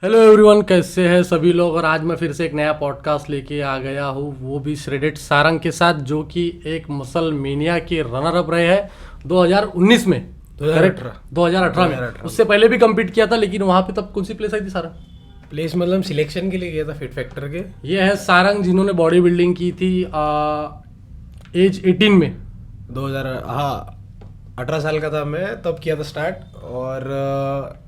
Hello everyone, कैसे हैं सभी लोग। और आज मैं फिर से एक नया पॉडकास्ट लेके आ गया हूँ, वो भी श्रेडेड सारंग के साथ, जो कि एक मसलमेनिया के रनर अप रहे हैं 2019 में। 2018 2018 में। उससे पहले भी कम्पीट किया था, लेकिन वहाँ पे तब कौन सी प्लेस आई थी सारंग? प्लेस मतलब सिलेक्शन के लिए गया था फिट फैक्टर के। ये है सारंग, जिन्होंने बॉडी बिल्डिंग की थी एज 18 में। 2000 हाँ 18 साल का था मैं तब किया था स्टार्ट। और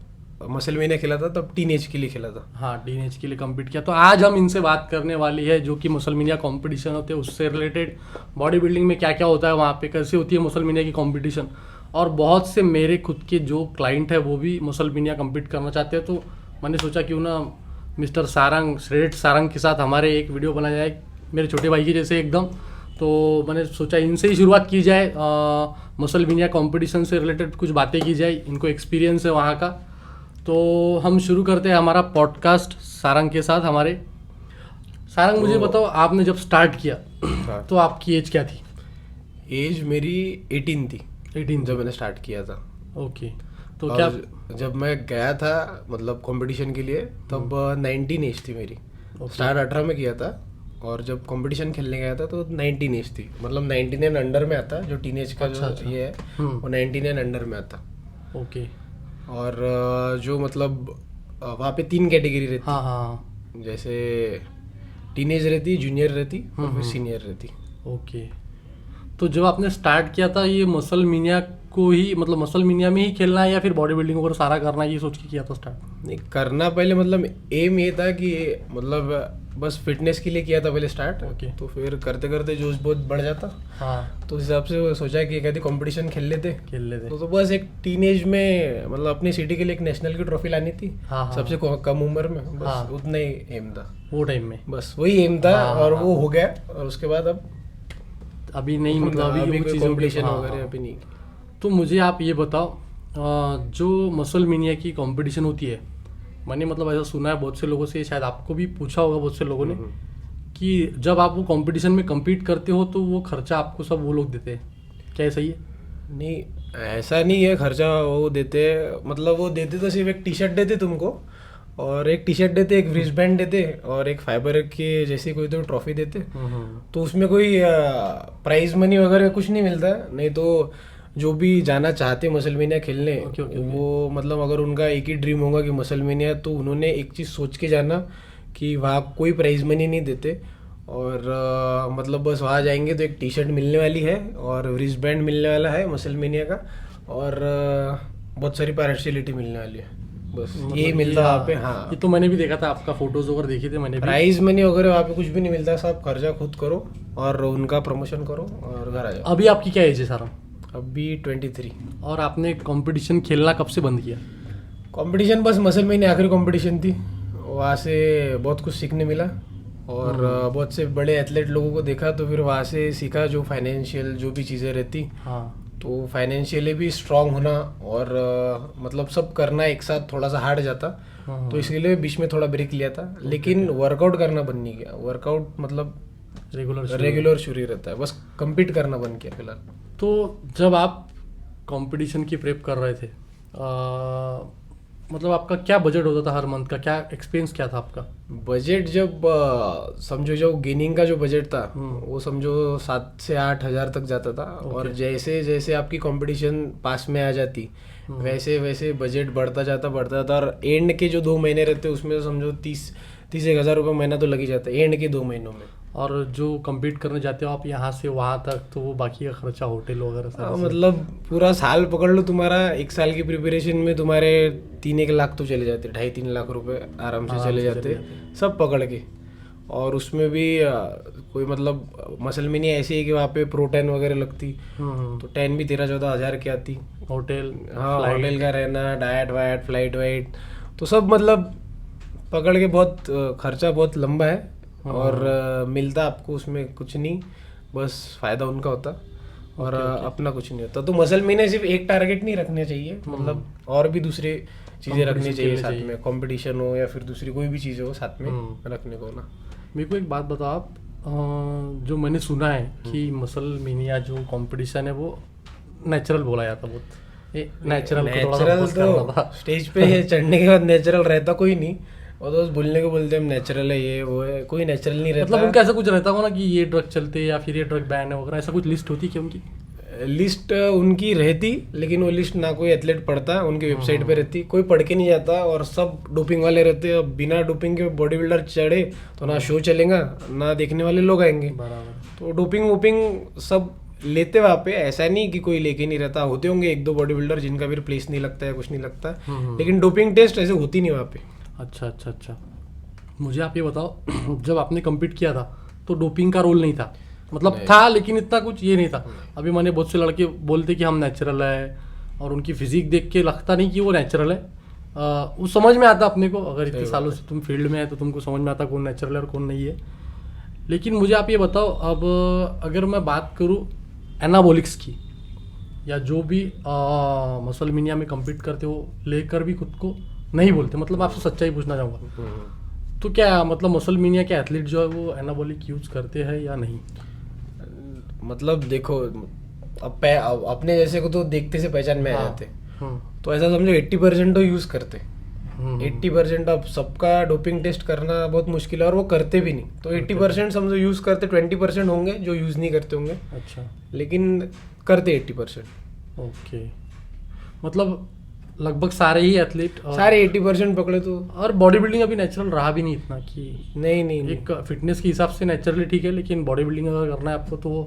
मसलमेनिया खेला था तब टीनेज के लिए खेला था। हाँ, टीनेज के लिए कम्पीट किया। तो आज हम इनसे बात करने वाली है, जो कि मसलमेनिया कंपटीशन होते हैं उससे रिलेटेड, बॉडी बिल्डिंग में क्या क्या होता है, वहाँ पे कैसे होती है मसलमेनिया की कंपटीशन। और बहुत से मेरे खुद के जो क्लाइंट है वो भी मसलमेनिया कम्पीट करना चाहते हैं। तो मैंने सोचा क्यों ना मिस्टर सारंग, श्रेडेड सारंग के साथ हमारे एक वीडियो बनाया जाए, मेरे छोटे भाई के जैसे एकदम। तो मैंने सोचा इनसे ही शुरुआत की जाए, मसलमेनिया कंपटीशन से रिलेटेड कुछ बातें की जाए, इनको एक्सपीरियंस है वहाँ का। तो हम शुरू करते हैं हमारा पॉडकास्ट सारंग के साथ। हमारे सारंग, मुझे बताओ, आपने जब स्टार्ट किया हाँ। तो आपकी एज क्या थी? एज मेरी 18 थी 18 जब मैंने स्टार्ट किया था। ओके। तो और क्या जब मैं गया था मतलब कंपटीशन के लिए तब 19 एज थी मेरी। स्टार्ट 18 में किया था और जब कंपटीशन खेलने गया था तो 19 एज थी। मतलब 19 अंडर में आता, जो टीनेज का अच्छा। जो ये है वो 19 अंडर में आता। ओके। और जो मतलब वहाँ पे 3 कैटेगरी रहती। हाँ हाँ। जैसे टीनेज रहती, जूनियर रहती और फिर सीनियर रहती। ओके। तो जब आपने स्टार्ट किया था, ये मसलमेनिया को ही, मतलब मसलमेनिया में ही खेलना है या फिर बॉडी बिल्डिंग वगैरह सारा करना है, ये सोच के किया था स्टार्ट? नहीं, करना पहले मतलब एम ये था कि मतलब बस फिटनेस के लिए किया था पहले स्टार्ट। ओके। तो फिर करते करते जोश बहुत बढ़ जाता। हाँ, तो उस हिसाब से सोचा कि एक आधी कंपटीशन खेल लेते। खेल लेते। तो बस एक टीनेज में मतलब अपनी सिटी के लिए एक नेशनल की ट्रॉफी लानी थी। हाँ, हाँ। सबसे कम उम्र में, बस हाँ। उतना ही एम था। वो टाइम में बस वही एम था। हाँ, और हाँ। वो हो गया। और उसके बाद अब अभी नहीं, मतलब अभी वो कोई चीज़ें कंपटीशन हाँ, वगैरह हाँ। अभी नहीं। तो मुझे आप ये बताओ, जो मसलमेनिया की कंपटीशन होती है, मैंने मतलब ऐसा सुना है बहुत से लोगों से, शायद आपको भी पूछा होगा बहुत से लोगों ने, कि जब आप वो कंपटीशन में compete करते हो तो वो खर्चा आपको सब वो लोग देते हैं, क्या ये सही है? नहीं, ऐसा नहीं है खर्चा वो देते। मतलब वो देते तो सिर्फ एक टी शर्ट देते तुमको, और एक टी शर्ट देते, एक रिस्ट बैंड देते और एक फाइबर के जैसी कोई तो ट्रॉफी देते। तो उसमें कोई प्राइज मनी वगैरह कुछ नहीं मिलता। नहीं तो जो भी जाना चाहते मसलमेनिया खेलने, ओके, ओके, ओके। वो मतलब अगर उनका एक ही ड्रीम होगा कि मसलमेनिया, तो उन्होंने एक चीज़ सोच के जाना कि वहाँ कोई प्राइज मनी नहीं देते। और मतलब बस वहाँ जाएंगे तो एक टी शर्ट मिलने वाली है और रिस्ट बैंड मिलने वाला है मसलमेनिया का, और बहुत सारी पार्शलिटी मिलने वाली है। बस मतलब ये मिलता हाँ, वहाँ पे। हाँ, ये तो मैंने भी देखा था, आपका फोटोज वगैरह देखे थे मैंने भी। प्राइज मनी वगैरह वहाँ पे कुछ भी नहीं मिलता। सब खर्चा खुद करो और उनका प्रमोशन करो और घर आ जाओ। अभी आपकी क्या एज है सारा? अभी 23। और आपने कंपटीशन खेलना कब से बंद किया? कंपटीशन बस मसलमेनिया आखिरी कंपटीशन थी, वहाँ से बहुत कुछ सीखने मिला। और बहुत से बड़े एथलीट लोगों को देखा तो फिर वहाँ से सीखा, जो फाइनेंशियल जो भी चीज़ें रहती, हाँ। तो फाइनेंशियली भी स्ट्रांग होना और मतलब सब करना एक साथ थोड़ा सा हार्ड जाता। हाँ। तो इसलिए बीच में थोड़ा ब्रेक लिया था, लेकिन वर्कआउट करना बंद नहीं किया। वर्कआउट मतलब रेगुलर शुरू ही रहता है, बस compete करना बंद किया फिलहाल। तो जब आप कंपटीशन की प्रेप कर रहे थे, मतलब आपका क्या बजट होता था हर मंथ का, क्या एक्सपेंस क्या था आपका? बजट जब समझो जो गेनिंग का जो बजट था वो समझो 7 से 8 हज़ार तक जाता था। और जैसे जैसे आपकी कंपटीशन पास में आ जाती वैसे वैसे बजट बढ़ता जाता। और एंड के जो 2 महीने रहते उसमें समझो 30 हज़ार रुपये महीना तो लग ही जाता है एंड के 2 महीनों में। और जो compete करने जाते हो आप यहाँ से वहाँ तक, तो वो बाकी का खर्चा होटल वगैरह सारा सब? मतलब पूरा साल पकड़ लो, तुम्हारा एक साल की प्रिपरेशन में तुम्हारे 3-1 लाख तो चले जाते, 2.5-3 लाख रुपए आराम से चले जाते सब पकड़ के। और उसमें भी कोई मतलब मसलमेनिया ऐसी है कि वहाँ पे प्रोटेन वगैरह लगती, तो 10 भी 13-14 हज़ार की आती। होटल, हाँ, होटल का रहना, डाइट वाइट, फ्लाइट वाइट, तो सब मतलब पकड़ के बहुत खर्चा बहुत लंबा है। और मिलता आपको उसमें कुछ नहीं, बस फायदा उनका होता और अपना कुछ नहीं होता। तो मसलमेनिया सिर्फ एक टारगेट नहीं रखने चाहिए, मतलब और भी दूसरी चीज़ें रखनी चाहिए साथ में। कंपटीशन हो या फिर दूसरी कोई भी चीज़ हो साथ में रखने को ना। मेरे को एक बात बताओ आप, जो मैंने सुना है कि मसलमेनिया जो कंपटीशन है वो नेचुरल बोला जाता, बहुत नेचुरल नेचुरल तो स्टेज पे चढ़ने के बाद नेचुरल रहता कोई नहीं। और दोस्त बोलने को बोलते हैं हम नेचुरल है, ये वो है, कोई नेचुरल नहीं रहता। मतलब उनका ऐसा कुछ रहता होगा ना कि ये ड्रग चलते हैं या फिर ये ड्रग बैन है वगैरह, ऐसा कुछ लिस्ट होती है क्या उनकी? लिस्ट उनकी रहती, लेकिन वो लिस्ट ना कोई एथलीट पढ़ता, उनकी वेबसाइट पे रहती, कोई पढ़ के नहीं जाता, और सब डोपिंग वाले रहते हैं। अब बिना डोपिंग के बॉडी बिल्डर चढ़े तो ना शो चलेगा, ना देखने वाले लोग आएंगे। बराबर। तो डोपिंग वोपिंग सब लेते वहाँ पे, ऐसा नहीं कि कोई लेके नहीं रहता, होते होंगे एक दो बॉडी बिल्डर जिनका फिर प्लेस नहीं लगता है, कुछ नहीं लगता, लेकिन डोपिंग टेस्ट ऐसे होती नहीं वहाँ पे। अच्छा अच्छा अच्छा। मुझे आप ये बताओ जब आपने कम्पीट किया था तो डोपिंग का रोल नहीं था? मतलब था लेकिन इतना कुछ ये नहीं था। अभी मैंने बहुत से लड़के बोलते कि हम नेचुरल है, और उनकी फिजिक देख के लगता नहीं कि वो नेचुरल है। वो समझ में आता अपने को, अगर इतने सालों से तुम फील्ड में है तो तुमको समझ में आता कौन नेचुरल है और कौन नहीं है। लेकिन मुझे आप ये बताओ, अब अगर मैं बात करूँ एनाबॉलिक्स की, या जो भी मसलमिनिया में कम्पीट करते हो लेकर भी खुद को नहीं बोलते, मतलब आपसे सच्चाई पूछना चाहूँगा, तो क्या मतलब मसलमिनिया के एथलीट जो है वो एनाबॉलिक यूज करते हैं या नहीं? मतलब देखो, अब अपने जैसे को तो देखते से पहचान में आ जाते, तो ऐसा समझो 80% तो यूज करते। 80% अब सबका डोपिंग टेस्ट करना बहुत मुश्किल है, और वो करते भी नहीं, तो 80% समझो यूज करते, 20% होंगे जो यूज नहीं करते होंगे। अच्छा। लेकिन करते 80%। ओके, मतलब लगभग सारे ही एथलीट सारे 80% पकड़े तो। और बॉडी बिल्डिंग अभी नेचुरल रहा भी नहीं इतना कि नहीं, एक फिटनेस के हिसाब से नेचुरली ठीक है, लेकिन बॉडी बिल्डिंग अगर करना है आपको तो वो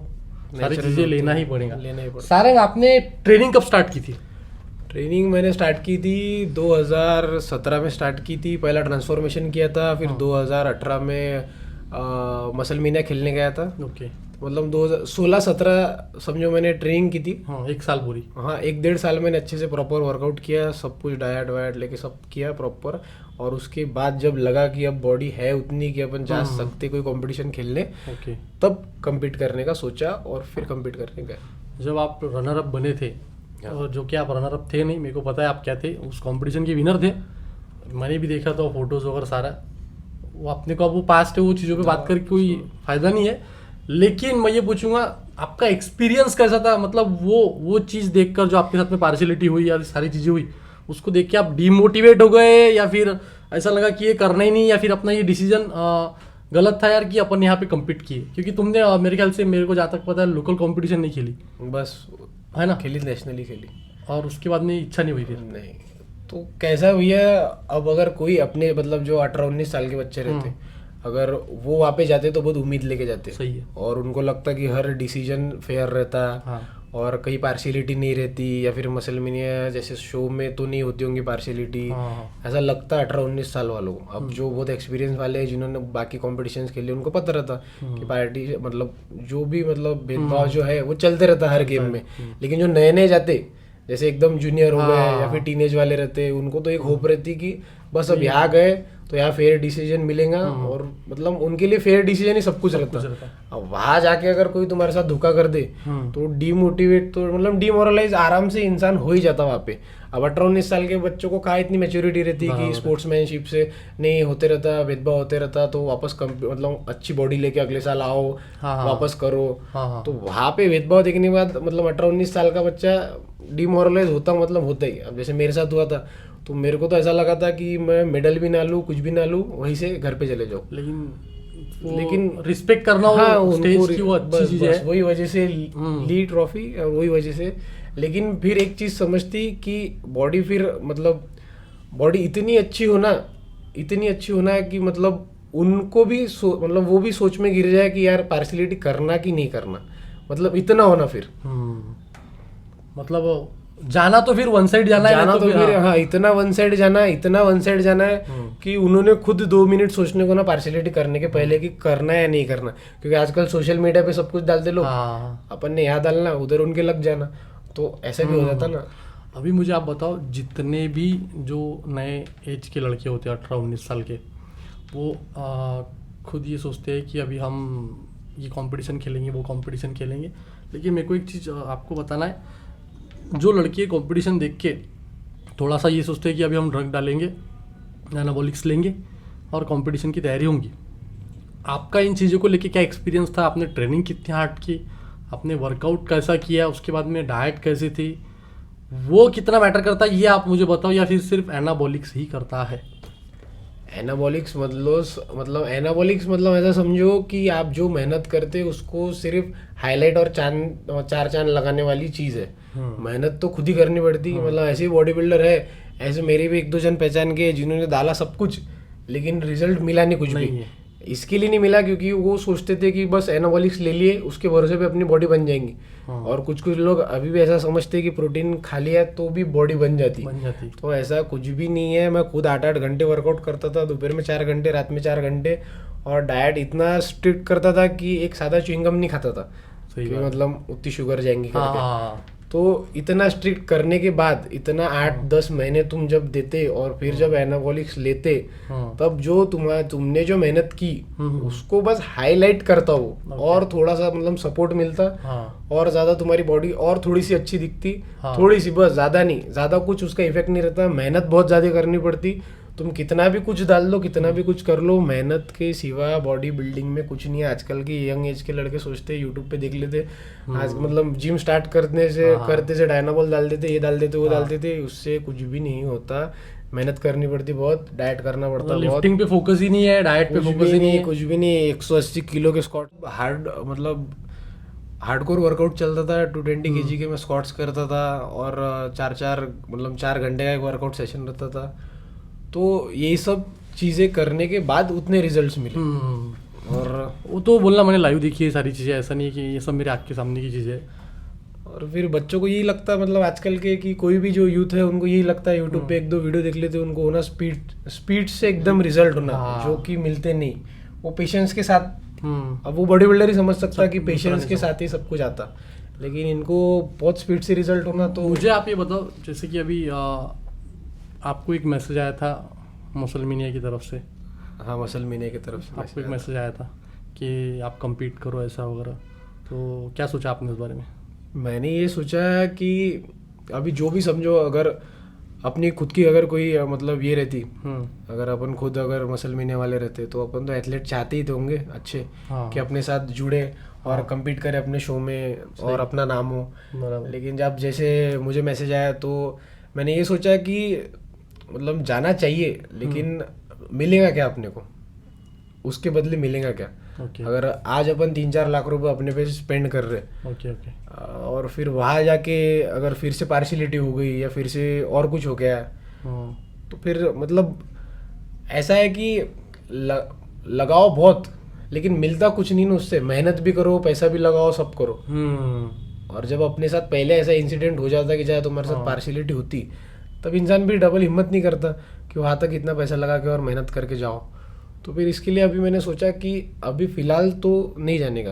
सारी Natural चीजें होती लेना है, ही पड़ेगा। लेना ही पड़ेगा। सारे आपने ट्रेनिंग कब स्टार्ट की थी? ट्रेनिंग मैंने स्टार्ट की थी 2017 में स्टार्ट की थी। पहला ट्रांसफॉर्मेशन किया था, फिर 2018 में मसलमीनिया खेलने गया था। ओके। मतलब 2016-17 समझो मैंने ट्रेनिंग की थी। हाँ, एक साल पूरी। हाँ, 1-1.5 साल मैंने अच्छे से प्रॉपर वर्कआउट किया, सब कुछ डाइट वाइट लेके सब किया प्रॉपर। और उसके बाद जब लगा कि अब बॉडी है उतनी कि अपन जा सकते कोई कंपटीशन खेलने, ओके, तब compete करने का सोचा और फिर compete करने गए। जब आप रनर अप बने थे, और जो कि आप रनर अप थे नहीं, मेरे को पता है आप क्या थे, उस कंपटीशन के विनर थे, मैंने भी देखा था फोटोज वगैरह सारा। वो अपने को अब वो पास्ट है, वो चीज़ों पे बात करके कोई फायदा नहीं है। लेकिन मैं ये पूछूंगा आपका एक्सपीरियंस कैसा था? मतलब वो चीज़ देखकर जो आपके साथ में पार्शियलिटी हुई या सारी चीज़ें हुई, उसको देख के आप डीमोटिवेट हो गए, या फिर ऐसा लगा कि ये करना ही नहीं, या फिर अपना ये डिसीजन गलत था यार कि अपन यहाँ पे कम्पीट किए? क्योंकि तुमने मेरे ख्याल से, मेरे को जहाँ तक पता है, लोकल कंपटीशन नहीं खेली, बस है ना? खेली, नेशनली खेली, और उसके बाद में इच्छा नहीं हुई फिर? नहीं। तो कैसा भैया, अब अगर कोई अपने मतलब जो 18-19 साल के बच्चे रहते, अगर वो वहाँ पे जाते तो बहुत उम्मीद लेके जाते। सही है। और उनको लगता कि हर डिसीजन फेयर रहता, हाँ। और कहीं पार्शियलिटी नहीं रहती, या फिर मसलमिनिया जैसे शो में तो नहीं होती होंगी पार्शियलिटी। हाँ। ऐसा लगता 18-19 साल वालों को। अब जो बहुत एक्सपीरियंस वाले हैं, जिन्होंने बाकी कॉम्पिटिशन्स खेले, उनको पता रहता कि पार्टी मतलब जो भी मतलब भेदभाव जो है वो चलते रहता हर गेम में। लेकिन जो नए नए जाते, जैसे एकदम जूनियर हो गए या फिर टीनेज वाले रहते, उनको तो एक होप रहती कि बस अब यहाँ गए तो यहाँ फेयर डिसीजन मिलेगा, और मतलब उनके लिए फेयर डिसीजन ही सब कुछ रहता। अब वहां जाके अगर कोई तुम्हारे साथ धोखा कर दे तो डीमोटिवेट, तो मतलब डीमोरलाइज आराम से इंसान हो ही जाता वहाँ पे। अब 18-19 साल के बच्चों को कहाँ इतनी मेच्योरिटी रहती कि स्पोर्ट्समैनशिप से नहीं होते रहता, भेदभाव होते रहता, तो वापस मतलब अच्छी बॉडी लेके अगले साल आओ, वापस करो। तो वहाँ पे भेदभाव देखने के बाद मतलब 18-19 साल का बच्चा डीमोरलाइज होता, मतलब होता ही। अब जैसे मेरे साथ हुआ था, तो मेरे को तो ऐसा लगा था कि मैं मेडल भी ना लूँ, कुछ भी ना लूँ, वहीं से घर पे चले जाओ। लेकिन रिस्पेक्ट करना, हाँ, स्टेज की वो अच्छी चीज है, वही वजह से ली ट्रॉफी, और वही वजह से। लेकिन फिर एक चीज समझती कि बॉडी फिर मतलब बॉडी इतनी अच्छी होना है कि मतलब उनको भी मतलब वो भी सोच में गिर जाए कि यार पार्शियलिटी करना कि नहीं करना, मतलब इतना होना फिर। मतलब जाना तो फिर वन साइड जाना है, तो फिर हाँ, इतना वन साइड जाना है कि उन्होंने खुद 2 मिनट सोचने को ना पार्शियलिटी करने के पहले कि करना है या नहीं करना। क्योंकि आजकल सोशल मीडिया पे सब कुछ डालते लोग, अपन ने यहाँ डालना, उधर उनके लग जाना, तो ऐसा भी हो जाता ना। अभी मुझे आप बताओ, जितने भी जो नए एज के लड़के होते हैं 18-19 साल के, वो खुद ये सोचते हैं कि अभी हम ये कंपटीशन खेलेंगे, वो कंपटीशन खेलेंगे। लेकिन मेरे को एक चीज़ आपको बताना है, जो लड़के कंपटीशन देख के थोड़ा सा ये सोचते हैं कि अभी हम ड्रग डालेंगे, एनाबॉलिक्स लेंगे और कंपटीशन की तैयारी होंगी, आपका इन चीज़ों को लेके क्या एक्सपीरियंस था? आपने ट्रेनिंग कितनी हार्ड की, आपने वर्कआउट कैसा किया, उसके बाद में डाइट कैसी थी, वो कितना मैटर करता है, ये आप मुझे बताओ, या फिर सिर्फ एनाबॉलिक्स ही करता है? एनाबॉलिक्स एनाबॉलिक्स मतलब ऐसा समझो कि आप जो मेहनत करते उसको सिर्फ हाईलाइट और चार चांद लगाने वाली चीज है। मेहनत तो खुद ही करनी पड़ती है। मतलब ऐसे ही बॉडी बिल्डर है, ऐसे मेरे भी एक दो जन पहचान के जिन्होंने डाला सब कुछ, लेकिन रिजल्ट मिला नहीं कुछ भी। इसके लिए नहीं मिला क्योंकि वो सोचते थे कि बस एनाबॉलिक्स ले लिए, उसके भरोसे पे अपनी बॉडी बन जाएंगी। और कुछ लोग अभी भी ऐसा समझते हैं कि प्रोटीन खा लिया तो भी बॉडी बन जाती। तो ऐसा कुछ भी नहीं है। मैं खुद 8-8 घंटे वर्कआउट करता था, दोपहर में 4 घंटे, रात में 4 घंटे, और डाइट इतना स्ट्रिक्ट करता था कि एक सादा च्युइंगम नहीं खाता था कि मतलब उतनी शुगर जाएंगी करके। तो इतना स्ट्रिक्ट करने के बाद इतना 8-10 महीने तुम जब देते और फिर जब एनाबॉलिक्स लेते, तब जो तुमने जो मेहनत की उसको बस हाईलाइट करता वो, और थोड़ा सा मतलब सपोर्ट मिलता, और ज्यादा तुम्हारी बॉडी और थोड़ी सी अच्छी दिखती, थोड़ी सी, बस, ज्यादा नहीं, ज्यादा कुछ उसका इफेक्ट नहीं रहता। मेहनत बहुत ज्यादा करनी पड़ती, तुम कितना भी कुछ डाल लो, कितना भी कुछ कर लो, मेहनत के सिवा बॉडी बिल्डिंग में कुछ नहीं है। आजकल के यंग एज के लड़के सोचते हैं, यूट्यूब पे देख लेते, आज मतलब जिम स्टार्ट करते से डायनाबॉल डाल देते, ये डाल देते, वो डाल देते, उससे कुछ भी नहीं होता। मेहनत करनी पड़ती बहुत, डाइट करना पड़ता है, लिफ्टिंग पे फोकस ही नहीं है, डाइट पे फोकस ही नहीं है, कुछ भी नहीं। 180 किलो के स्क्वाट, हार्डकोर वर्कआउट चलता था। 220 kg के मैं स्क्वाट्स करता था, और 4 घंटे का एक वर्कआउट सेशन रहता था। तो यही सब चीजें करने के बाद उतने रिजल्ट्स मिले। और वो तो बोलना, मैंने लाइव देखी है सारी चीजें, ऐसा नहीं है कि ये सब मेरे आँख के सामने की चीजें। और फिर बच्चों को यही लगता है, मतलब आजकल के, कि कोई भी जो यूथ है उनको यही लगता है, यूट्यूब पे 1-2 वीडियो देख लेते हैं, उनको होना स्पीड से एकदम रिजल्ट होना, जो कि मिलते नहीं। वो पेशेंस के साथ, अब वो बॉडी बिल्डर ही समझ सकता है कि पेशेंस के साथ ही सब कुछ आता, लेकिन इनको बहुत स्पीड से रिजल्ट होना। तो मुझे आप ये बताओ, जैसे कि अभी आपको एक मैसेज आया था मसल मीनिया की तरफ से। हाँ, मसल मीनिया की तरफ से आपको एक मैसेज आया था कि आप compete करो ऐसा वगैरह, तो क्या सोचा आपने इस बारे में? मैंने ये सोचा कि अभी जो भी समझो, अगर अपनी खुद की अगर कोई मतलब ये रहती, अगर अपन खुद अगर मसल मीनिया वाले रहते, तो अपन तो एथलीट चाहते ही तो होंगे अच्छे, कि अपने साथ जुड़े और compete करे अपने शो में और अपना नाम हो। लेकिन जब जैसे मुझे मैसेज आया, तो मैंने ये सोचा कि मतलब जाना चाहिए, लेकिन मिलेगा क्या अपने को, उसके बदले मिलेगा क्या? अगर आज अपन 3-4 लाख रुपए अपने पे स्पेंड कर रहे, और फिर वहां जाके अगर फिर से पार्शियलिटी हो गई या फिर से और कुछ हो गया, तो फिर मतलब ऐसा है कि लगाओ बहुत, लेकिन मिलता कुछ नहीं ना उससे। मेहनत भी करो, पैसा भी लगाओ, सब करो, और जब अपने साथ पहले ऐसा इंसिडेंट हो जाता कि चाहे तुम्हारे साथ पार्शियलिटी होती, तब इंसान भी डबल हिम्मत नहीं करता कि वहाँ तक इतना पैसा लगा के और मेहनत करके जाओ। तो फिर इसके लिए अभी मैंने सोचा कि अभी फिलहाल तो नहीं जाने का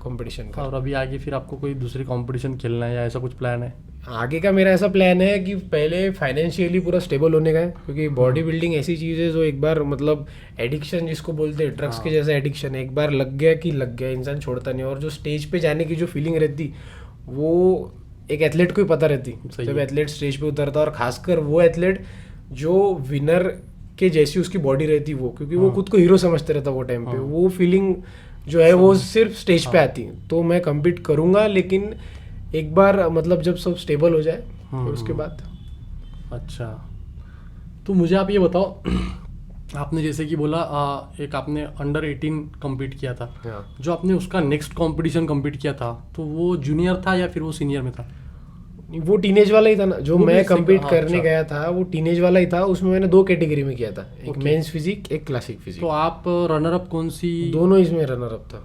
कंपटीशन का। और अभी आगे फिर आपको कोई दूसरी कंपटीशन खेलना है या ऐसा कुछ प्लान है? आगे का मेरा ऐसा प्लान है कि पहले फाइनेंशियली पूरा स्टेबल होने का है, क्योंकि बॉडी बिल्डिंग ऐसी चीज़ है जो एक बार मतलब एडिक्शन जिसको बोलते हैं, ड्रग्स के जैसा एडिक्शन है, एक बार लग गया कि लग गया, इंसान छोड़ता नहीं। और जो स्टेज पे जाने की जो फीलिंग रहती, वो एक एथलीट को ही पता रहती जब एथलीट स्टेज पे उतरता, और खासकर वो एथलीट जो विनर के जैसी उसकी बॉडी रहती, वो, क्योंकि वो खुद को हीरो समझते रहता वो टाइम पे, वो फीलिंग जो है वो सिर्फ स्टेज पे आती। तो मैं कम्पीट करूंगा, लेकिन एक बार मतलब जब सब स्टेबल हो जाए फिर उसके बाद। अच्छा, तो मुझे आप ये बताओ, आपने जैसे कि बोला एक आपने अंडर 18 कम्पीट किया था, जो आपने उसका नेक्स्ट कंपटीशन कम्पीट किया था, तो वो जूनियर था या फिर वो सीनियर में था? वो टीनेज वाला ही था ना, जो मैं कम्पीट करने गया था वो टीनेज वाला ही था। उसमें मैंने 2 कैटेगरी में किया था, एक मेंस फिजिक, एक क्लासिक फिजिक। तो आप रनर अप कौन सी? दोनों इसमें रनर अप था।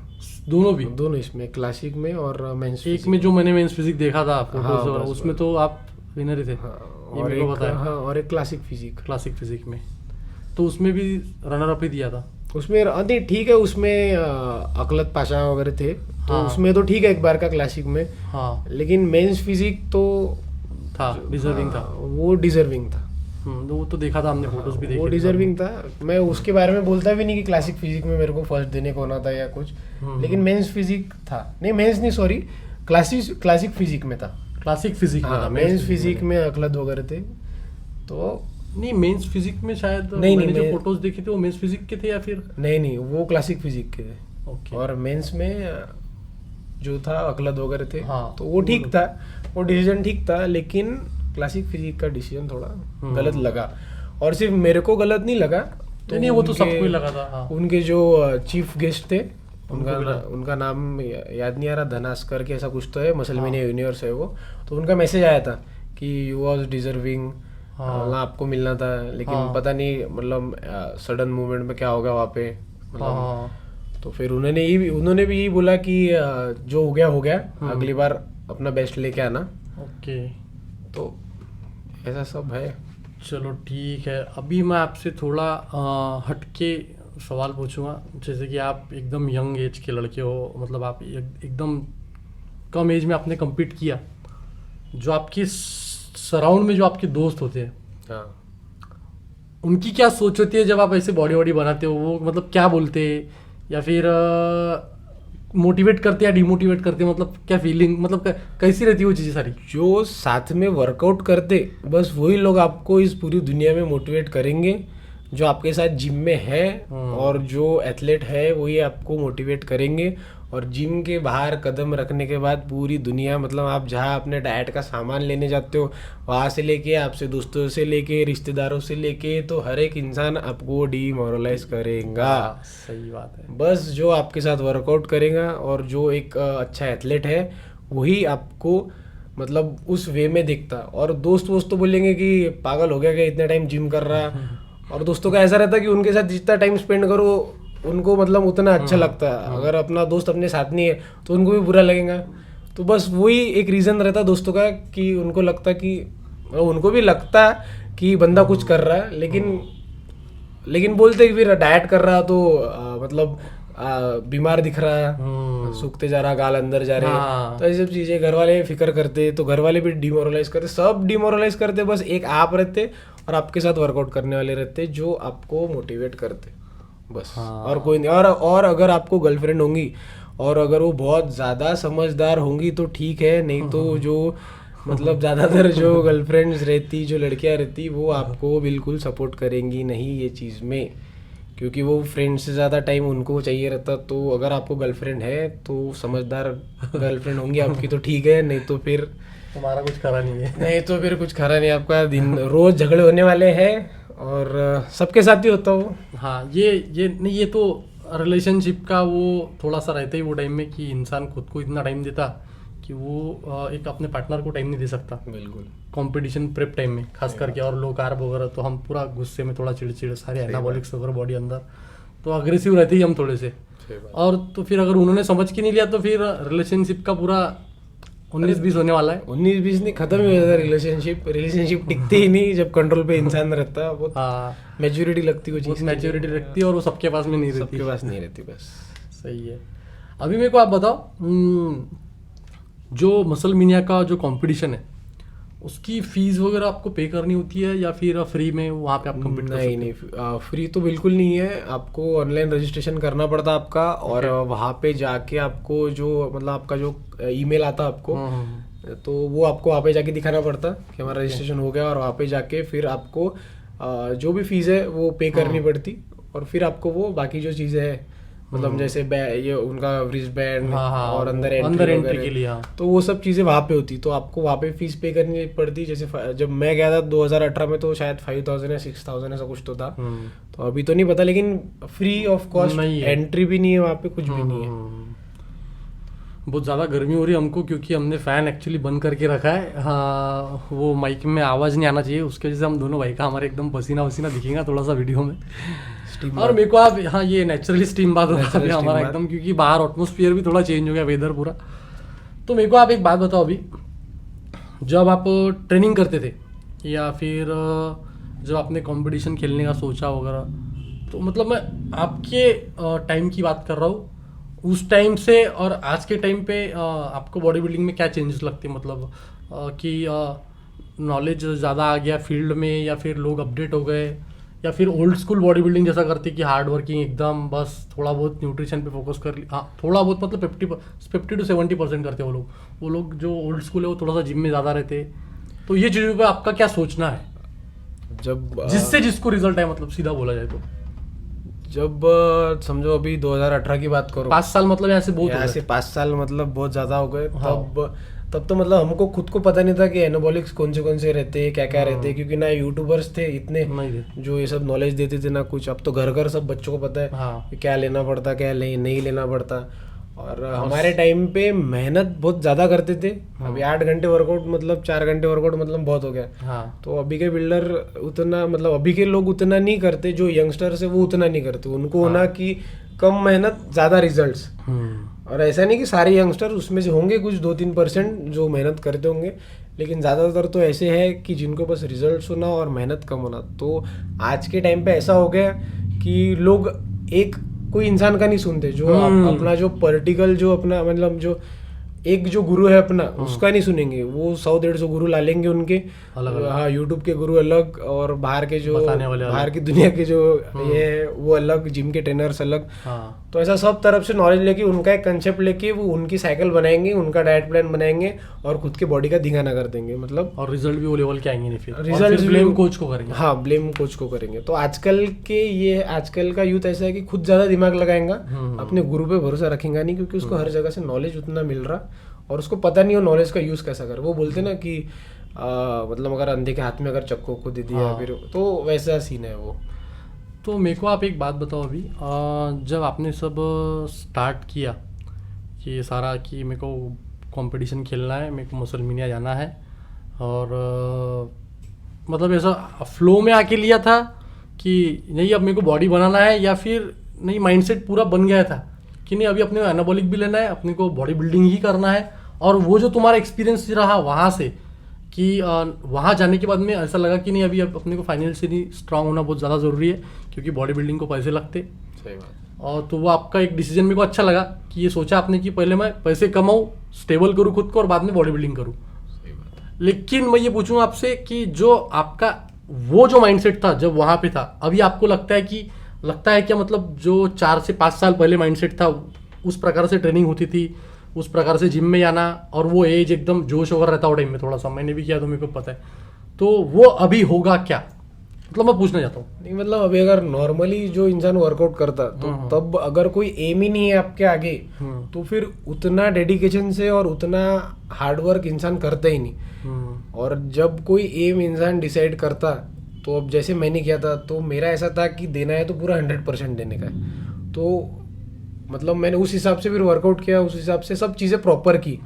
दोनों इसमें, क्लासिक में और मेंस फिजिक। एक में जो मैंने मेंस फिजिक देखा था फोटोज, उसमें तो आप विनर ही थे, ये मेरे को पता है। और एक क्लासिक फिजिक में, तो उसमें भी रनर अप ही दिया था। उसमें नहीं, ठीक है, उसमें अकलत पाशा वगैरह थे, तो उसमें तो ठीक है एक बार का क्लासिक में। लेकिन मेंस फिजिक तो था, डिजर्विंग था, वो डिजर्विंग था। वो तो देखा था हमने, फोटोज भी देखे, वो डिजर्विंग था। मैं उसके बारे में बोलता भी नहीं कि क्लासिक फिजिक में मेरे को फर्स्ट देने को होना था या कुछ, लेकिन मेंस फिजिक था, नहीं मेंस नहीं, सॉरी, क्लासिक फिजिक में था। क्लासिक फिजिक में था, मेंस फिजिक में अकलत वगैरह थे। तो नहीं, मेंस फिजिक में शायद मैंने जो फोटोज देखे थे वो मेंस फिजिक के थे, या फिर नहीं वो क्लासिक फिजिक के थे। और मेंस में जो था अकलत वगैरह थे, तो वो ठीक था, वो डिसीजन ठीक था, लेकिन क्लासिक फिजिक का डिसीजन थोड़ा गलत लगा। और सिर्फ मेरे को गलत नहीं लगा, नहीं वो तो उनके- सबको ही लगा था। हाँ उनके जो चीफ गेस्ट थे, उनको भी लगा। उनका नाम याद नहीं आ रहा, धनास्कर के ऐसा कुछ तो है, मसलमानिया यूनिवर्स है वो। तो उनका मैसेज आया था कि यू वॉज डिजर्विंग, हाँ। मतलब आपको मिलना था, लेकिन हाँ। पता नहीं मतलब सडन मूवमेंट में क्या होगा वहाँ पे, मतलब। हाँ तो फिर उन्होंने भी यही बोला कि जो हो गया, अगली बार अपना बेस्ट लेके आना। ओके तो ऐसा सब है। चलो ठीक है। अभी मैं आपसे थोड़ा हटके सवाल पूछूंगा। जैसे कि आप एकदम यंग एज के लड़के हो, मतलब आप एकदम कम एज में आपने compete किया, जो आपके सराउंड में जो आपके दोस्त होते हैं हाँ, उनकी क्या सोच होती है जब आप ऐसे बॉडी वॉडी बनाते हो? वो मतलब क्या बोलते हैं, या फिर मोटिवेट करते हैं या डिमोटिवेट करते हैं? मतलब क्या फीलिंग, मतलब कैसी रहती है वो चीज़ें सारी? जो साथ में वर्कआउट करते बस वही लोग आपको इस पूरी दुनिया में मोटिवेट करेंगे। जो आपके साथ जिम में है और जो एथलीट है वही आपको मोटिवेट करेंगे। और जिम के बाहर कदम रखने के बाद पूरी दुनिया, मतलब आप जहाँ अपने डाइट का सामान लेने जाते हो, वहाँ से लेके आपसे दोस्तों से लेके रिश्तेदारों से लेके, तो हर एक इंसान आपको डीमोरलाइज करेगा। सही बात है। बस जो आपके साथ वर्कआउट करेगा और जो एक अच्छा एथलीट है वही आपको मतलब उस वे में दिखता। और दोस्त तो बोलेंगे कि पागल हो गया क्या, इतना टाइम जिम कर रहा। और दोस्तों का ऐसा रहता है कि उनके साथ जितना टाइम स्पेंड करो उनको मतलब उतना अच्छा लगता है। अगर अपना दोस्त अपने साथ नहीं है तो उनको भी बुरा लगेगा। तो बस वही एक रीज़न रहता है दोस्तों का कि उनको लगता कि उनको भी लगता कि बंदा कुछ कर रहा है, लेकिन बोलते कि फिर डाइट कर रहा तो मतलब बीमार दिख रहा, सूखते जा रहा, गाल अंदर जा रहे। हाँ। तो ये सब चीज़ें घर वाले फिक्र करते, तो घर वाले भी डिमोरलाइज करते, सब डिमोरलाइज करते। बस एक आप रहते और आपके साथ वर्कआउट करने वाले रहते जो आपको मोटिवेट करते, बस। हाँ। और कोई नहीं। और अगर आपको गर्लफ्रेंड होंगी और अगर वो बहुत ज़्यादा समझदार होंगी तो ठीक है, नहीं तो जो मतलब ज़्यादातर जो गर्लफ्रेंड्स रहती, जो लड़कियां रहती, वो आपको बिल्कुल सपोर्ट करेंगी नहीं ये चीज़ में, क्योंकि वो फ्रेंड से ज़्यादा टाइम उनको चाहिए रहता। तो अगर आपको गर्लफ्रेंड है तो समझदार गर्लफ्रेंड होंगी आपकी तो ठीक है, नहीं तो फिर तुम्हारा कुछ करा नहीं है। नहीं तो फिर कुछ खरा नहीं। आपका दिन रोज झगड़े होने वाले हैं और सबके साथ ही होता हो। हाँ ये नहीं, ये तो रिलेशनशिप का वो थोड़ा सा रहता ही वो टाइम में कि इंसान खुद को इतना टाइम देता कि वो एक अपने पार्टनर को टाइम नहीं दे सकता। बिल्कुल। कंपटीशन प्रेप टाइम में खास करके, और लो कार्ब वगैरह तो हम पूरा गुस्से में, थोड़ा चिड़चिड़, सारे एनाबॉलिक्स वगैरह बॉडी अंदर, तो अग्रेसिव रहते ही हम थोड़े से। और तो फिर अगर उन्होंने समझ के नहीं लिया तो फिर रिलेशनशिप का पूरा 19-20 होने वाला है। 19-20 नहीं, खत्म ही हो जाता रिलेशनशिप टिकती ही नहीं जब कंट्रोल पे इंसान रहता। बहुत हाँ, मैच्योरिटी लगती वो बहुत चीज़, मैच्योरिटी रखती है और वो सबके पास में नहीं रहती। सबके पास नहीं रहती, बस। सही है। अभी मेरे को आप बताओ, जो मसल मिनिया का जो कंपटीशन है उसकी फीस वगैरह आपको पे करनी होती है या फिर फ्री में वहाँ पे आप कम्पीट कर सकते नहीं, फ्री तो बिल्कुल नहीं है। आपको ऑनलाइन रजिस्ट्रेशन करना पड़ता आपका, और वहाँ पे जाके आपको जो मतलब आपका जो ईमेल आता आपको, तो वो आपको वहाँ पे जाके दिखाना पड़ता कि हमारा रजिस्ट्रेशन हो गया। और वहाँ पे जाके फिर आपको जो भी फीस है वो पे करनी पड़ती, और फिर आपको वो बाकी जो चीज़ें हैं मतलब जैसे ये उनका रिस्ट बैंड और अंदर एंट्री के लिए, हाँ। तो वो सब चीज़ें वहाँ पे होती, तो आपको वहाँ पे फीस पे करनी पड़ती। जैसे जब मैं गया था 2018 में तो शायद 5,000 या 6,000 ऐसा कुछ तो था। तो अभी तो नहीं पता, लेकिन फ्री ऑफ कॉस्ट एंट्री भी नहीं है वहाँ पे, कुछ भी नहीं है। बहुत ज़्यादा गर्मी हो रही है हमको, क्योंकि हमने फ़ैन एक्चुअली बंद करके रखा है। हाँ, वो माइक में आवाज़ नहीं आना चाहिए, उसके वजह से हम दोनों भाई का हमारे एकदम पसीना वसीना दिखेगा थोड़ा सा वीडियो में। और मेरे को आप, हाँ, ये नेचुरली स्टीम बात होता है हमारा एकदम, क्योंकि बाहर एटमॉस्फेयर भी थोड़ा चेंज हो गया, वेदर पूरा। तो मेरे को आप एक बात बताओ, अभी जब आप ट्रेनिंग करते थे या फिर जब आपने कंपटीशन खेलने का सोचा वगैरह, तो मतलब मैं आपके टाइम की बात कर रहा हूँ, उस टाइम से और आज के टाइम पे आपको बॉडी बिल्डिंग में क्या चेंजेस लगते हैं? मतलब कि नॉलेज ज़्यादा आ गया फील्ड में, या फिर लोग अपडेट हो गए, या फिर ओल्ड स्कूल बॉडी बिल्डिंग जैसा करते कि हार्ड वर्किंग एकदम, बस थोड़ा बहुत न्यूट्रिशन पे फोकस कर लिया, हाँ थोड़ा बहुत मतलब 50 to 70% करते हैं वो लोग जो ओल्ड स्कूल है वो थोड़ा सा जिम में ज़्यादा रहते। तो ये चीज़ों पे आपका क्या सोचना है, जब जिससे जिसको रिजल्ट है, मतलब सीधा बोला जाए तो? जब समझो अभी 2018 की बात करो, 5 साल मतलब यहाँ से बहुत हो यहाँ गए। से 5 साल मतलब बहुत ज़्यादा हो गए। हाँ। तब तब तो मतलब हमको खुद को पता नहीं था कि एनाबॉलिक्स कौन से रहते हैं, क्या क्या रहते हैं, क्योंकि ना यूट्यूबर्स थे इतने नहीं थे। जो ये सब नॉलेज देते थे ना कुछ। अब तो घर घर सब बच्चों को पता है हाँ। कि क्या लेना पड़ता, क्या नहीं लेना पड़ता। और हमारे टाइम पे मेहनत बहुत ज़्यादा करते थे। अभी 8 घंटे वर्कआउट मतलब 4 घंटे वर्कआउट मतलब बहुत हो गया। हाँ। तो अभी के बिल्डर उतना मतलब अभी के लोग उतना नहीं करते, जो यंगस्टर्स है वो उतना नहीं करते। उनको होना कि कम मेहनत ज़्यादा रिजल्ट्स। और ऐसा नहीं कि सारे यंगस्टर, उसमें से होंगे कुछ 2-3% जो मेहनत करते होंगे, लेकिन ज़्यादातर तो ऐसे है कि जिनको बस रिजल्ट्स होना और मेहनत कम होना। तो आज के टाइम पे ऐसा हो गया कि लोग एक कोई इंसान का नहीं सुनते, जो अपना जो पर्टिकल जो अपना मतलब जो एक जो गुरु है अपना, उसका नहीं सुनेंगे। वो 100-150 गुरु ला लेंगे उनके अलग। हाँ, यूट्यूब के गुरु अलग, और बाहर के जो बताने वाले अलग। बाहर की दुनिया के जो ये है वो अलग, जिम के ट्रेनर्स अलग। हाँ। तो ऐसा सब तरफ से नॉलेज लेके, उनका एक कंसेप्ट लेके वो उनकी साइकिल बनाएंगे, उनका डाइट प्लान बनाएंगे और खुद के बॉडी का दिखाना कर देंगे मतलब। और रिजल्ट भी वो लेवल के आएंगे नहीं, फिर रिजल्ट ब्लेम कोच को करेंगे। हाँ, ब्लेम कोच को करेंगे। तो आजकल का यूथ ऐसा है कि खुद ज्यादा दिमाग लगाएगा, अपने गुरु पे भरोसा रखेगा नहीं, क्योंकि उसको हर जगह से नॉलेज उतना मिल रहा और उसको पता नहीं हो नॉलेज का यूज कैसा कर। वो बोलते ना कि मतलब अगर अंधे के हाथ में अगर चक्कू को दे दिया फिर, तो वैसा सीन है वो। तो मेरे को आप एक बात बताओ, अभी जब आपने सब स्टार्ट किया कि ये सारा कि मेरे को कंपटीशन खेलना है, मेरे को मुसलमानिया जाना है, और मतलब ऐसा फ्लो में आके लिया था कि नहीं अब मेरे को बॉडी बनाना है, या फिर नहीं माइंडसेट पूरा बन गया था कि नहीं अभी अपने को एनाबॉलिक भी लेना है, अपने को बॉडी बिल्डिंग ही करना है? और वो जो तुम्हारा एक्सपीरियंस रहा वहाँ से कि वहाँ जाने के बाद में ऐसा लगा कि नहीं अभी अब अपने को फाइनेंशियली स्ट्रांग होना बहुत ज़्यादा ज़रूरी है, क्योंकि बॉडी बिल्डिंग को पैसे लगते। सही बात। और तो वो आपका एक डिसीजन मेरे को अच्छा लगा कि ये सोचा आपने कि पहले मैं पैसे कमाऊँ, स्टेबल करूँ खुद को, और बाद में बॉडी बिल्डिंग करूँ। सही बात है। लेकिन मैं ये पूछूँ आपसे कि जो आपका वो जो माइंडसेट था जब वहाँ पे था, अभी आपको लगता है क्या, मतलब जो 4 से 5 साल पहले माइंडसेट था उस प्रकार से ट्रेनिंग होती थी, उस प्रकार से जिम में जाना, और वो एज एकदम जोश वगैरह रहता वो टाइम में, थोड़ा सा मैंने भी किया तो मेरे को पता है, तो वो अभी होगा क्या? मतलब मैं पूछना चाहता हूँ। नहीं मतलब अभी अगर नॉर्मली जो इंसान वर्कआउट करता तो तब अगर कोई एम ही नहीं है आपके आगे, तो फिर उतना डेडिकेशन से और उतना हार्डवर्क इंसान करता ही नहीं। और जब कोई एम इंसान डिसाइड करता, तो अब जैसे मैंने किया था, तो मेरा ऐसा था कि देना है तो पूरा 100% देने का है। तो मतलब मैंने उस हिसाब से फिर वर्कआउट किया, उस हिसाब से सब चीज़ें प्रॉपर की।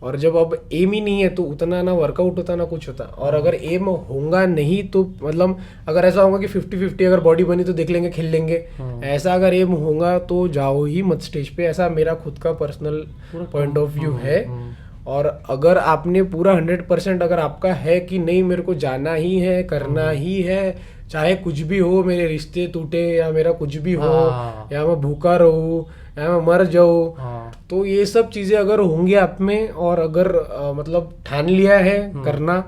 और जब अब एम ही नहीं है तो उतना ना वर्कआउट होता ना कुछ होता। और अगर एम होगा नहीं तो मतलब अगर ऐसा होगा कि 50-50 अगर बॉडी बनी तो देख लेंगे, खेल लेंगे, ऐसा अगर एम होगा तो जाओ ही मत स्टेज पे। ऐसा मेरा खुद का पर्सनल पॉइंट ऑफ व्यू है। और अगर आपने पूरा 100% अगर आपका है कि नहीं मेरे को जाना ही है, करना ही है, चाहे कुछ भी हो, मेरे रिश्ते टूटे या मेरा कुछ भी हो, या मैं भूखा रहूं या मैं मर जाऊं, तो ये सब चीजें अगर होंगी आप में, और अगर मतलब ठान लिया है करना,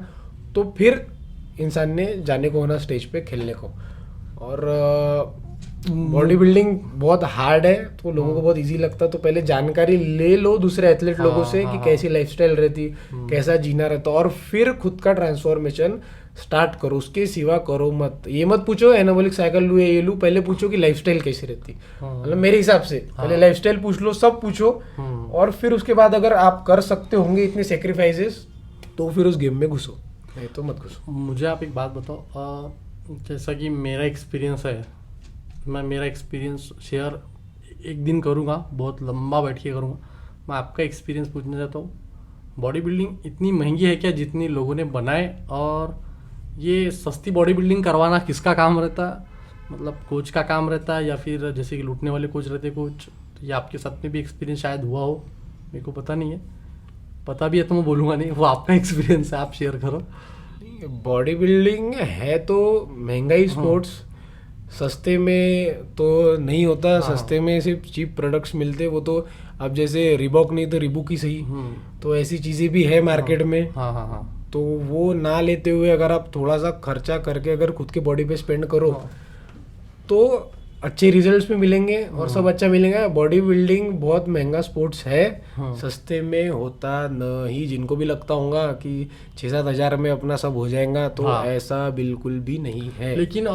तो फिर इंसान ने जाने को होना स्टेज पे खेलने को। और बॉडी बिल्डिंग बहुत हार्ड है, तो लोगों को बहुत इजी लगता, तो पहले जानकारी ले लो दूसरे एथलीट लोगों से कि कैसी लाइफस्टाइल रहती, कैसा जीना रहता, और फिर खुद का ट्रांसफॉर्मेशन स्टार्ट करो। उसके सिवा करो मत। ये मत पूछो एनाबॉलिक साइकिल लूँ या ये लूँ, पहले पूछो कि लाइफस्टाइल कैसी रहती। मतलब मेरे हिसाब से पहले लाइफस्टाइल पूछ लो, सब पूछो, और फिर उसके बाद अगर आप कर सकते होंगे इतने सेक्रीफाइसेस, तो फिर उस गेम में घुसो, नहीं तो मत घुसो। मुझे आप एक बात बताओ, जैसा कि मेरा एक्सपीरियंस है, मैं मेरा एक्सपीरियंस शेयर एक दिन करूँगा, बहुत लंबा बैठ के करूँगा। मैं आपका एक्सपीरियंस पूछना चाहता हूँ, बॉडी बिल्डिंग इतनी महंगी है क्या जितनी लोगों ने बनाए? और ये सस्ती बॉडी बिल्डिंग करवाना किसका काम रहता? मतलब कोच का काम रहता है, या फिर जैसे कि लूटने वाले कोच रहते कोच? ये आपके साथ में भी एक्सपीरियंस शायद हुआ हो, मेरे को पता नहीं है। पता भी है तो मैं बोलूँगा नहीं, वो आपका एक्सपीरियंस है, आप शेयर करो। बॉडी बिल्डिंग है तो महंगा ही स्पोर्ट्स, सस्ते में तो नहीं होता। सस्ते में सिर्फ चीप प्रोडक्ट्स मिलते, वो तो अब जैसे रिबॉक नहीं तो रिबूक ही सही, तो ऐसी चीज़ें भी है मार्केट में। तो वो ना लेते हुए अगर आप थोड़ा सा खर्चा करके अगर खुद के बॉडी पे स्पेंड करो, तो अच्छे रिजल्ट्स भी मिलेंगे और सब अच्छा मिलेगा। बॉडी बिल्डिंग बहुत महंगा स्पोर्ट्स है, सस्ते में होता नहीं। जिनको भी लगता होगा कि 6-7 हज़ार में अपना सब हो जाएगा, तो ऐसा बिल्कुल भी नहीं है। लेकिन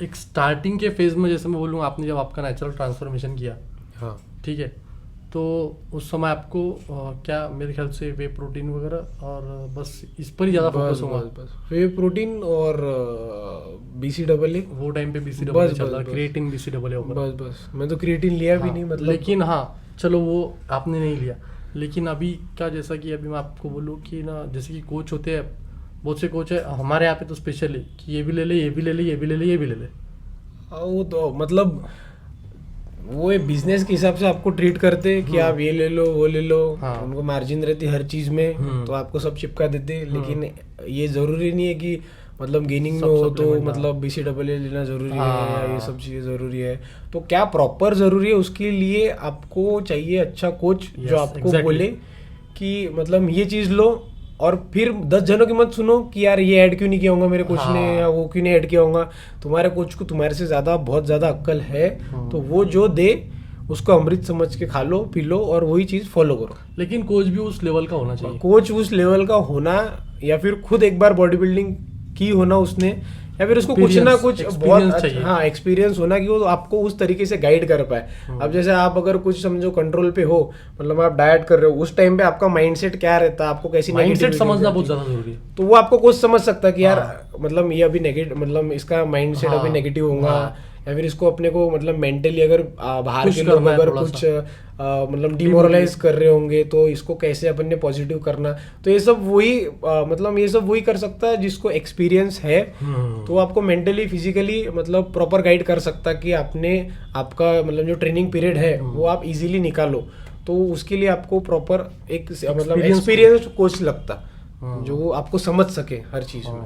एक स्टार्टिंग के फेज में, जैसे मैं बोलूँ, आपने जब आपका नेचुरल ट्रांसफॉर्मेशन किया, ठीक है, तो उस समय आपको क्या मेरे ख्याल से वे प्रोटीन वगैरह और बस इस पर ही ज़्यादा फोकस होगा। बस वे प्रोटीन और BCAA। वो टाइम पे BCAA बस, चल बस, रहा, बस। क्रिएटिन BCAA होगा। बस मैं तो क्रिएटिन लिया भी नहीं मतलब। लेकिन हाँ चलो वो आपने नहीं लिया, लेकिन अभी का जैसा कि अभी मैं आपको बोलूँ कि ना जैसे कि कोच होते हैं, बहुत से कोच है हमारे यहाँ पे तो स्पेशली कि ये भी ले ले, ये भी ले ले, ये भी ले ले, ये भी ले ले। वो तो मतलब वो बिजनेस के हिसाब से आपको ट्रीट करते हैं कि आप ये ले लो वो ले लो। हाँ। उनको मार्जिन रहती है हर चीज में, तो आपको सब चिपका देते हैं। लेकिन ये जरूरी नहीं है कि मतलब गेनिंग में सब हो तो supplement, मतलब BCAA लेना जरूरी है हाँ। या ये सब चीजें जरूरी है। तो क्या प्रॉपर जरूरी है, उसके लिए आपको चाहिए अच्छा कोच जो Yes, आपको exactly. बोले कि मतलब ये चीज लो, और फिर 10 जनों की मत सुनो कि यार ये ऐड क्यों नहीं किया होगा मेरे कोच ने, हाँ। या वो क्यों नहीं ऐड किया होगा। तुम्हारे कोच को तुम्हारे से ज्यादा बहुत ज्यादा अक्ल है, तो वो जो दे उसको अमृत समझ के खा लो पी लो और वही चीज फॉलो करो। लेकिन कोच भी उस लेवल का होना चाहिए। कोच उस लेवल का होना, या फिर खुद एक बार बॉडी बिल्डिंग की होना उसने, या फिर उसको कुछ ना कुछ Experience बहुत चाहिए। हाँ एक्सपीरियंस होना कि वो आपको उस तरीके से गाइड कर पाए। अब जैसे आप अगर कुछ समझो कंट्रोल पे हो, मतलब आप डाइट कर रहे हो, उस टाइम पे आपका माइंडसेट क्या रहता है, आपको कैसी माइंडसेट negativity समझना रहती बहुत है। ज्यादा जरूरी है। तो वो आपको कुछ समझ सकता है कि यार हाँ। मतलब ये अभी नेगेटिव, मतलब इसका माइंडसेट हाँ। अभी नेगेटिव होगा, हाँ। या फिर इसको अपने को मतलब मेंटली अगर बाहर Push के लोग करना है अगर थोड़ा कुछ सा। मतलब डिमोरलाइज कर रहे होंगे तो इसको कैसे अपन ने पॉजिटिव करना। तो ये सब वही मतलब ये सब वही कर सकता है जिसको एक्सपीरियंस है। तो आपको मेंटली फिजिकली मतलब प्रॉपर गाइड कर सकता कि आपने आपका मतलब जो ट्रेनिंग पीरियड है वो आप इजीली निकालो। तो उसके लिए आपको प्रॉपर एक मतलब एक्सपीरियंस कोच लगता जो आपको समझ सके हर चीज में।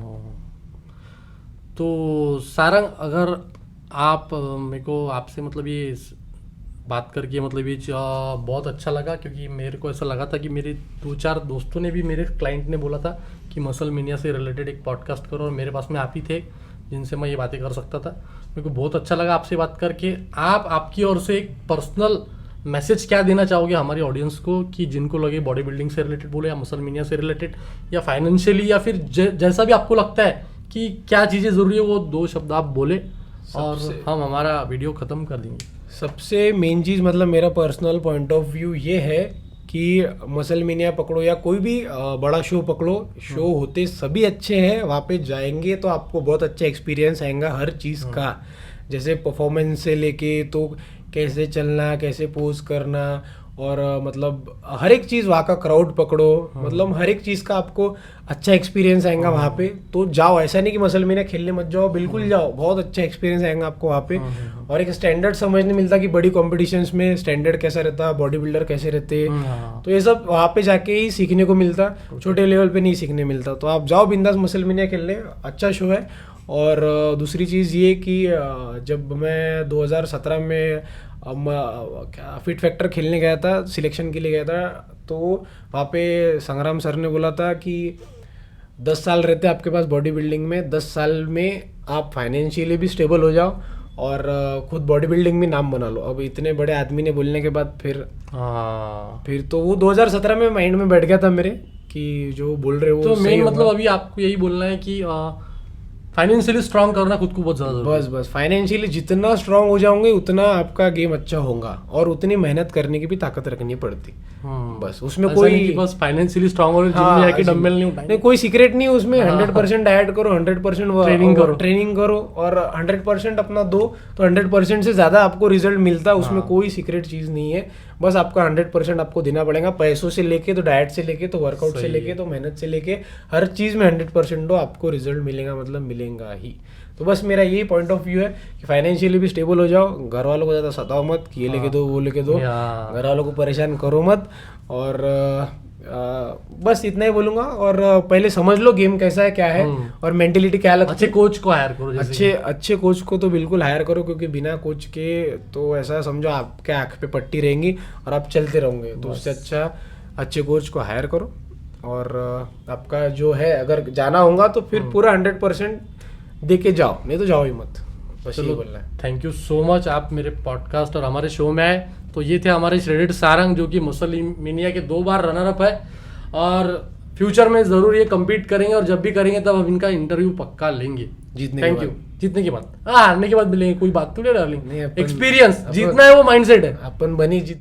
तो सारंग, अगर आप मेरे को आपसे मतलब ये बात करके मतलब ये बहुत अच्छा लगा, क्योंकि मेरे को ऐसा लगा था कि मेरे 2-4 दोस्तों ने भी, मेरे क्लाइंट ने बोला था कि मसल मेनिया से रिलेटेड एक पॉडकास्ट करो, और मेरे पास में आप ही थे जिनसे मैं ये बातें कर सकता था। मेरे को बहुत अच्छा लगा आपसे बात करके। आपकी ओर से एक पर्सनल मैसेज क्या देना चाहोगे हमारी ऑडियंस को, कि जिनको लगे बॉडी बिल्डिंग से रिलेटेड बोले या मसल मेनिया से रिलेटेड या फाइनेंशियली, या फिर जैसा भी आपको लगता है कि क्या चीज़ें ज़रूरी है, वो 2 शब्द आप बोले और हम हमारा वीडियो ख़त्म कर देंगे। सबसे मेन चीज़ मतलब मेरा पर्सनल पॉइंट ऑफ व्यू ये है कि मसल मेनिया पकड़ो या कोई भी बड़ा शो पकड़ो, शो होते सभी अच्छे हैं, वहाँ पे जाएंगे तो आपको बहुत अच्छा एक्सपीरियंस आएगा हर चीज़ का। जैसे परफॉर्मेंस से लेके तो कैसे चलना, कैसे पोज करना, और मतलब हर एक चीज़ वहाँ का क्राउड पकड़ो, मतलब हर एक चीज़ का आपको अच्छा एक्सपीरियंस आएगा वहाँ पे। तो जाओ, ऐसा नहीं कि मसल मेनिया खेलने मत जाओ, बिल्कुल जाओ, बहुत अच्छा एक्सपीरियंस आएगा आपको वहाँ पे। और एक स्टैंडर्ड समझने मिलता कि बड़ी कॉम्पिटिशन्स में स्टैंडर्ड कैसा रहता, बॉडी बिल्डर कैसे रहते, तो ये सब वहाँ पे जाके ही सीखने को मिलता, छोटे लेवल पे नहीं सीखने मिलता। तो आप जाओ बिंदास मसल मेनिया खेलने, अच्छा शो है। और दूसरी चीज़ ये कि जब मैं 2017 में क्या फिट फैक्टर खेलने गया था, सिलेक्शन के लिए गया था, तो वहाँ पे संग्राम सर ने बोला था कि 10 साल रहते हैं आपके पास बॉडी बिल्डिंग में, 10 साल में आप फाइनेंशियली भी स्टेबल हो जाओ और खुद बॉडी बिल्डिंग में नाम बना लो। अब इतने बड़े आदमी ने बोलने के बाद फिर तो वो 2017 में माइंड में बैठ गया था मेरे कि जो बोल रहे हो तो मेन मतलब अभी आपको यही बोलना है कि फाइनेंशियली स्ट्रांग करना खुद को बहुत ज्यादा बस फाइनेंशियली जितना स्ट्रांग हो जाओगे उतना आपका गेम अच्छा होगा, और उतनी मेहनत करने की भी ताकत रखनी पड़ती। बस उसमें कोई बस फाइनेंशियली स्ट्रांग हो, जिम में जाके डंबल नहीं उठाएंगे, नहीं कोई सीक्रेट नहीं है उसमें। 100% डाइट करो, 100% ट्रेनिंग करो और 100% अपना दो, तो 100% से ज्यादा आपको रिजल्ट मिलता है। उसमें कोई सीक्रेट चीज नहीं है, बस आपका 100% आपको देना पड़ेगा, पैसों से लेके तो डाइट से लेके तो वर्कआउट से लेके तो मेहनत से लेके हर चीज में 100% दो, आपको रिजल्ट मिलेगा, मतलब मिलेगा ही। तो बस मेरा यही पॉइंट ऑफ व्यू है कि फाइनेंशियली भी स्टेबल हो जाओ, घर वालों को ज़्यादा सताओ मत कि ये लेके दो वो लेके दो, घर वालों को परेशान करो मत। और बस इतना ही बोलूंगा। और पहले समझ लो गेम कैसा है, क्या है, और मेंटेलिटी क्या लगती है। अच्छे कोच को हायर करो, अच्छे कोच को तो बिल्कुल हायर करो, क्योंकि बिना कोच के तो ऐसा समझो आपके आँख पे पट्टी रहेंगी और आप चलते रहोगे। तो उससे अच्छा अच्छे कोच को हायर करो, और आपका जो है अगर जाना होगा तो फिर पूरा 100% दे के जाओ, नहीं तो जाओ ही मत। बस यही बोलना है। थैंक यू सो मच, आप मेरे पॉडकास्ट और हमारे शो में आए। तो ये थे हमारे श्रेडेड सारंग, जो कि मसल मेनिया के 2 बार रनर अप है, और फ्यूचर में जरूर ये कम्पीट करेंगे, और जब भी करेंगे तब हम इनका इंटरव्यू पक्का लेंगे। Thank you. जीतने के बाद, हारने के बाद मिलेंगे, कोई बात तो नहीं डार्लिंग, एक्सपीरियंस जीतना है वो माइंडसेट है, अपन बनी जीत